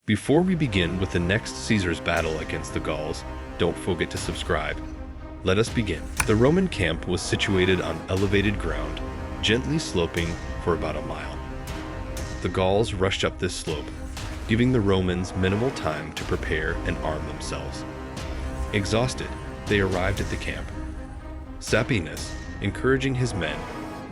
Before we begin with the next Caesar's battle against the Gauls, don't forget to subscribe. Let us begin. The Roman camp was situated on elevated ground, gently sloping for about a mile. The Gauls rushed up this slope, giving the Romans minimal time to prepare and arm themselves. Exhausted, they arrived at the camp. Sabinus, encouraging his men,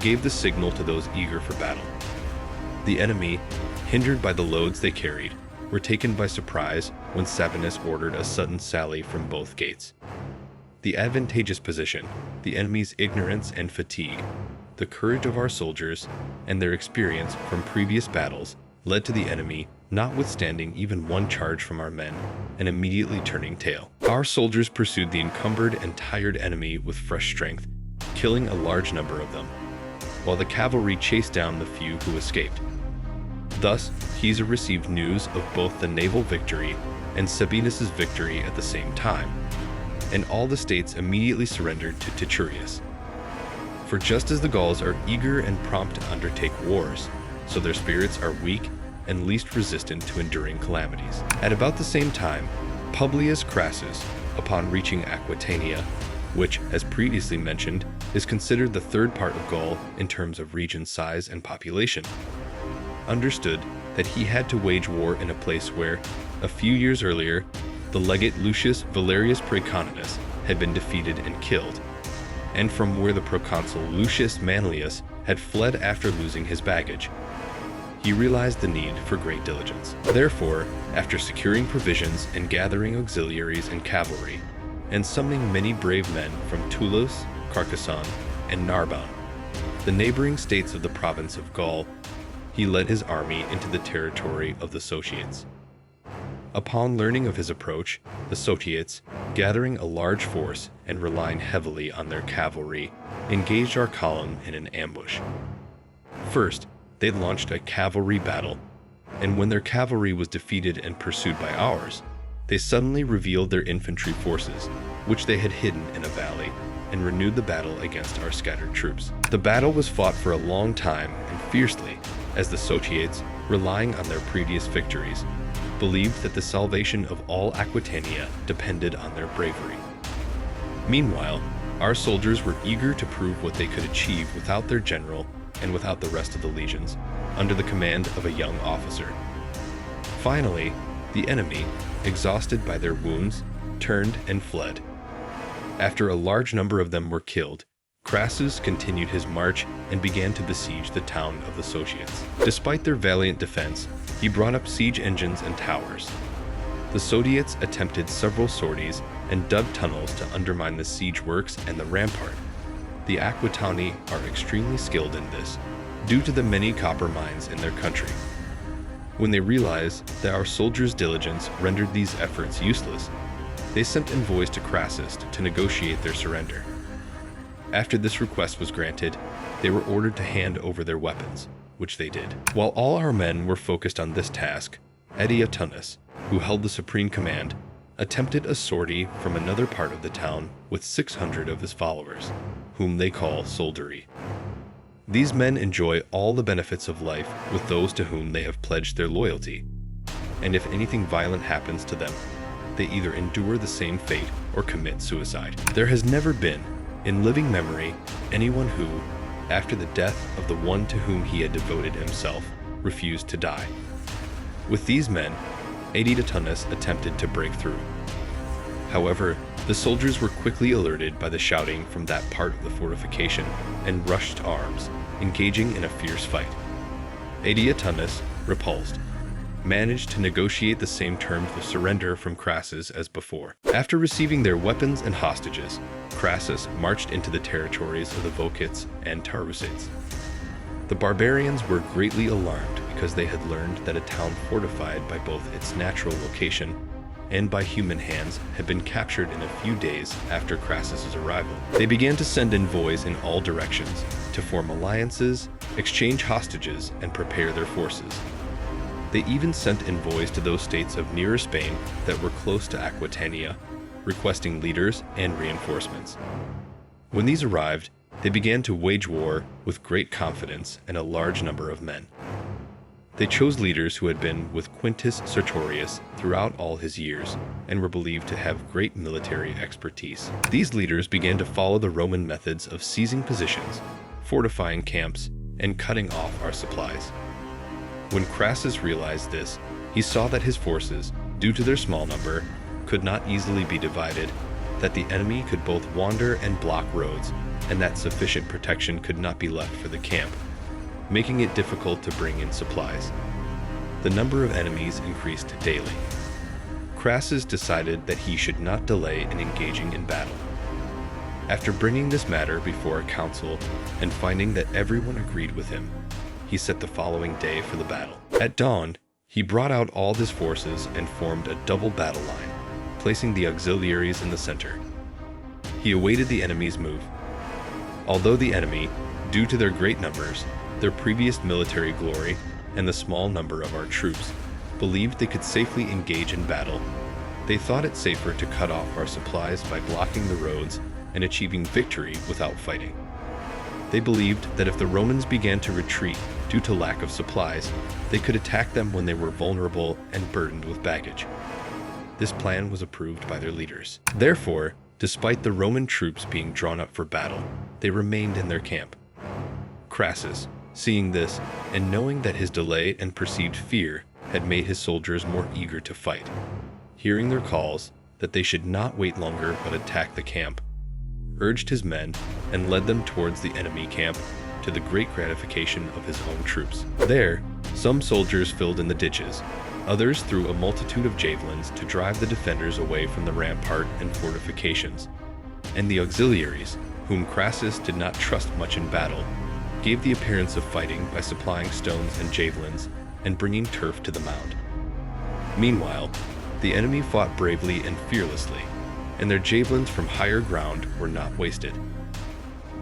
gave the signal to those eager for battle. The enemy, hindered by the loads they carried, were taken by surprise when Sabinus ordered a sudden sally from both gates. The advantageous position, the enemy's ignorance and fatigue, the courage of our soldiers, and their experience from previous battles led to the enemy not withstanding even one charge from our men and immediately turning tail. Our soldiers pursued the encumbered and tired enemy with fresh strength, killing a large number of them, while the cavalry chased down the few who escaped. Thus, Caesar received news of both the naval victory and Sabinus's victory at the same time, and all the states immediately surrendered to Titurius. For just as the Gauls are eager and prompt to undertake wars, so their spirits are weak and least resistant to enduring calamities. At about the same time, Publius Crassus, upon reaching Aquitania, which, as previously mentioned, is considered the third part of Gaul in terms of region size and population, understood that he had to wage war in a place where, a few years earlier, the legate Lucius Valerius Praeconinus had been defeated and killed, and from where the proconsul Lucius Manlius had fled after losing his baggage. He realized the need for great diligence. Therefore, after securing provisions and gathering auxiliaries and cavalry, and summoning many brave men from Toulouse, Carcassonne, and Narbonne, the neighboring states of the province of Gaul, he led his army into the territory of the Sociates. Upon learning of his approach, the Sociates, gathering a large force and relying heavily on their cavalry, engaged our column in an ambush. First, they launched a cavalry battle, and when their cavalry was defeated and pursued by ours, they suddenly revealed their infantry forces, which they had hidden in a valley, and renewed the battle against our scattered troops. The battle was fought for a long time and fiercely, as the Sociates, relying on their previous victories, believed that the salvation of all Aquitania depended on their bravery. Meanwhile, our soldiers were eager to prove what they could achieve without their general and without the rest of the legions, under the command of a young officer. Finally, the enemy, exhausted by their wounds, turned and fled. After a large number of them were killed, Crassus continued his march and began to besiege the town of the Sociates. Despite their valiant defense, he brought up siege engines and towers. The Sociates attempted several sorties and dug tunnels to undermine the siege works and the rampart. The Aquitani are extremely skilled in this, due to the many copper mines in their country. When they realized that our soldiers' diligence rendered these efforts useless, they sent envoys to Crassus to negotiate their surrender. After this request was granted, they were ordered to hand over their weapons, which they did. While all our men were focused on this task, Ediatunus, who held the supreme command, attempted a sortie from another part of the town with 600 of his followers, whom they call soldiery. These men enjoy all the benefits of life with those to whom they have pledged their loyalty, and if anything violent happens to them, they either endure the same fate or commit suicide. There has never been, in living memory, anyone who, after the death of the one to whom he had devoted himself, refused to die. With these men, Ediatunus attempted to break through. However, the soldiers were quickly alerted by the shouting from that part of the fortification and rushed to arms, engaging in a fierce fight. Ediatunus, repulsed, managed to negotiate the same terms of surrender from Crassus as before. After receiving their weapons and hostages, Crassus marched into the territories of the Vokites and Tarusites. The barbarians were greatly alarmed because they had learned that a town fortified by both its natural location and by human hands had been captured in a few days after Crassus's arrival. They began to send envoys in all directions to form alliances, exchange hostages, and prepare their forces. They even sent envoys to those states of nearer Spain that were close to Aquitania, requesting leaders and reinforcements. When these arrived, they began to wage war with great confidence and a large number of men. They chose leaders who had been with Quintus Sertorius throughout all his years and were believed to have great military expertise. These leaders began to follow the Roman methods of seizing positions, fortifying camps, and cutting off our supplies. When Crassus realized this, he saw that his forces, due to their small number, could not easily be divided, that the enemy could both wander and block roads, and that sufficient protection could not be left for the camp, making it difficult to bring in supplies. The number of enemies increased daily. Crassus decided that he should not delay in engaging in battle. After bringing this matter before a council and finding that everyone agreed with him, he set the following day for the battle. At dawn, he brought out all his forces and formed a double battle line, placing the auxiliaries in the center. He awaited the enemy's move. Although the enemy, due to their great numbers, their previous military glory, and the small number of our troops, believed they could safely engage in battle, they thought it safer to cut off our supplies by blocking the roads and achieving victory without fighting. They believed that if the Romans began to retreat due to lack of supplies, they could attack them when they were vulnerable and burdened with baggage. This plan was approved by their leaders. Therefore, despite the Roman troops being drawn up for battle, they remained in their camp. Crassus, seeing this and knowing that his delay and perceived fear had made his soldiers more eager to fight, hearing their calls that they should not wait longer but attack the camp, urged his men and led them towards the enemy camp, to the great gratification of his own troops. There, some soldiers filled in the ditches, others threw a multitude of javelins to drive the defenders away from the rampart and fortifications, and the auxiliaries, whom Crassus did not trust much in battle, gave the appearance of fighting by supplying stones and javelins and bringing turf to the mound. Meanwhile, the enemy fought bravely and fearlessly, and their javelins from higher ground were not wasted.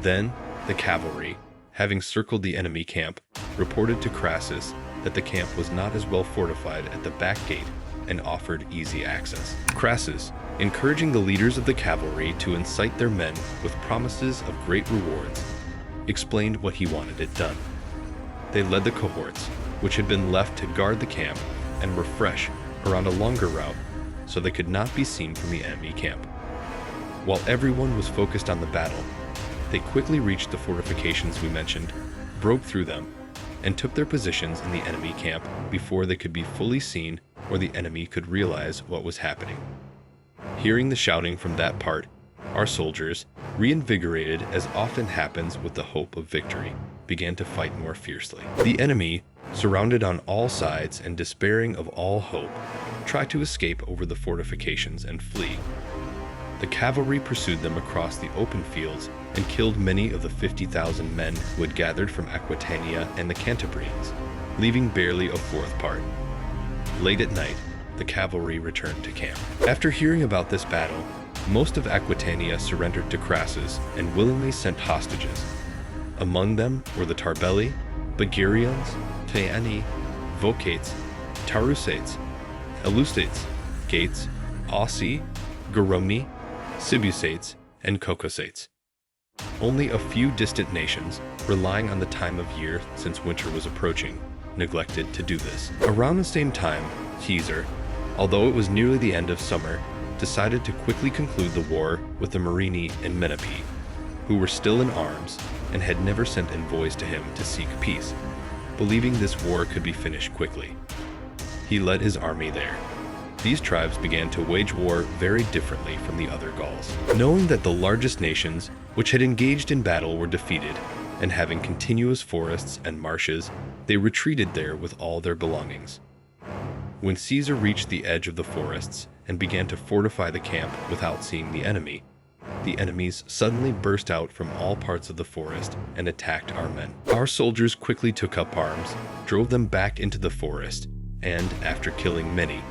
Then the cavalry, having circled the enemy camp, reported to Crassus that the camp was not as well fortified at the back gate and offered easy access. Crassus, encouraging the leaders of the cavalry to incite their men with promises of great rewards, explained what he wanted it done. They led the cohorts, which had been left to guard the camp, and were fresh around a longer route so they could not be seen from the enemy camp. While everyone was focused on the battle, they quickly reached the fortifications we mentioned, broke through them, and took their positions in the enemy camp before they could be fully seen or the enemy could realize what was happening. Hearing the shouting from that part, our soldiers, reinvigorated as often happens with the hope of victory, began to fight more fiercely. The enemy, surrounded on all sides and despairing of all hope, tried to escape over the fortifications and flee. The cavalry pursued them across the open fields and killed many of the 50,000 men who had gathered from Aquitania and the Cantabrians, leaving barely a fourth part. Late at night, the cavalry returned to camp. After hearing about this battle, most of Aquitania surrendered to Crassus and willingly sent hostages. Among them were the Tarbelli, Bagirians, Teani, Vocates, Tarusates, Elustates, Gates, Aussi, Garoni, Sibusates, and Cocosates. Only a few distant nations, relying on the time of year since winter was approaching, neglected to do this. Around the same time, Caesar, although it was nearly the end of summer, decided to quickly conclude the war with the Morini and Menapii, who were still in arms and had never sent envoys to him to seek peace, believing this war could be finished quickly. He led his army there. These tribes began to wage war very differently from the other Gauls. Knowing that the largest nations which had engaged in battle were defeated, and having continuous forests and marshes, they retreated there with all their belongings. When Caesar reached the edge of the forests and began to fortify the camp without seeing the enemies suddenly burst out from all parts of the forest and attacked our men. Our soldiers quickly took up arms, drove them back into the forest, and, after killing many,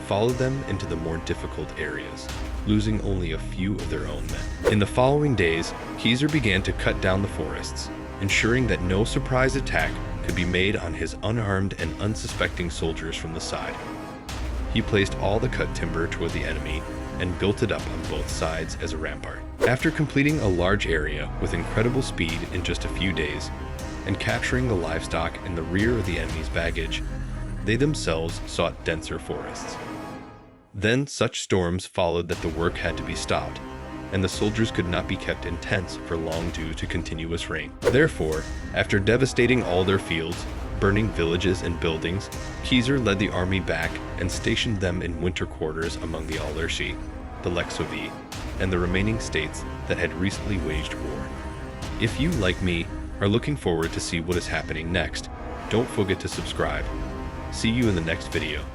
followed them into the more difficult areas, losing only a few of their own men. In the following days, Caesar began to cut down the forests, ensuring that no surprise attack could be made on his unarmed and unsuspecting soldiers from the side. He placed all the cut timber toward the enemy and built it up on both sides as a rampart. After completing a large area with incredible speed in just a few days, and capturing the livestock in the rear of the enemy's baggage, They themselves sought denser forests. Then such storms followed that the work had to be stopped, and the soldiers could not be kept in tents for long due to continuous rain. Therefore, after devastating all their fields, burning villages and buildings, Caesar led the army back and stationed them in winter quarters among the Aulerci, the Lexovi, and the remaining states that had recently waged war. If you, like me, are looking forward to see what is happening next, don't forget to subscribe. See you in the next video.